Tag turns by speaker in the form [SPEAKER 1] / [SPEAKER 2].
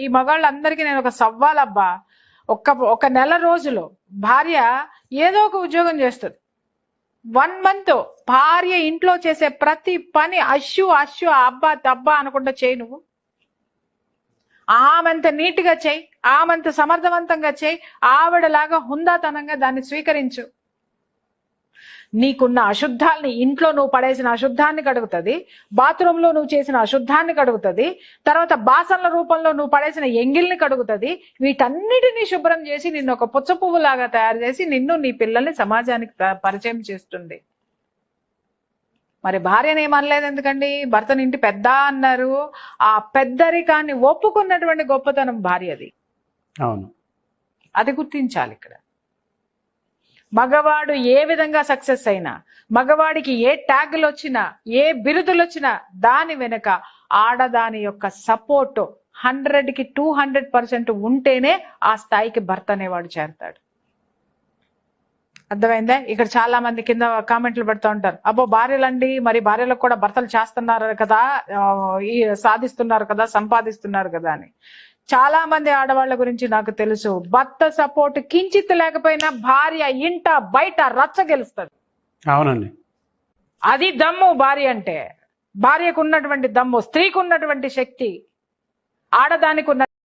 [SPEAKER 1] ఈ మగాళ్ళందరికీ నేను ఒక సవ్వాలబ్బా, ఒక నెల రోజులు భార్య ఏదో ఒక ఉద్యోగం చేస్తుంది. 1 month భార్య ఇంట్లో చేసే ప్రతి పని అశ్షు అశ్షు అబ్బా దబ్బా అనుకుంటా చేయి. నువ్వు ఆమెంత నీట్ గా చేయి, ఆమెంత సమర్థవంతంగా చేయి, ఆవిడలాగా హుందాతనంగా దాన్ని స్వీకరించు. నీకున్న అశుద్ధాల్ని, ఇంట్లో నువ్వు పడేసిన అశుద్ధాన్ని కడుగుతుంది, బాత్రూమ్ లో నువ్వు చేసిన అశుద్ధాన్ని కడుగుతుంది, తర్వాత బాసన్ల రూపంలో నువ్వు పడేసిన ఎంగిల్ని కడుగుతుంది. వీటన్నిటినీ శుభ్రం చేసి నిన్ను ఒక పుచ్చ పువ్వులాగా తయారు చేసి నిన్ను నీ పిల్లల్ని సమాజానికి పరిచయం చేస్తుంది. మరి భార్యను ఏమనలేదు ఎందుకండి? భర్తని ఇంటి పెద్ద అన్నారు. ఆ పెద్దరికాన్ని ఒప్పుకున్నటువంటి గొప్పతనం భార్యది.
[SPEAKER 2] అవును,
[SPEAKER 1] అది గుర్తించాలి ఇక్కడ. మగవాడు ఏ విధంగా సక్సెస్ అయినా, మగవాడికి ఏ ట్యాగులు వచ్చినా, ఏ బిరుదులు వచ్చినా దాని వెనుక ఆడదాని యొక్క సపోర్ట్ 100కి 200% ఉంటేనే ఆ స్థాయికి భర్త అనేవాడు చేరతాడు. అర్థమైందా? ఇక్కడ చాలా మంది కింద కామెంట్లు పెడతా ఉంటారు, అబ్బో భార్యలండి, మరి భార్యలకు కూడా భర్తలు చేస్తున్నారు కదా, ఈ సాధిస్తున్నారు కదా, సంపాదిస్తున్నారు కదా అని. చాలా మంది ఆడవాళ్ల గురించి నాకు తెలుసు, భర్త సపోర్ట్ కించిత్ లేకపోయినా భార్య ఇంట బయట రచ్చ గెలుస్తుంది.
[SPEAKER 2] అవునండి,
[SPEAKER 1] అది దమ్ము భార్య అంటే. భార్యకు ఉన్నటువంటి దమ్ము, స్త్రీకి ఉన్నటువంటి శక్తి, ఆడదానికి ఉన్న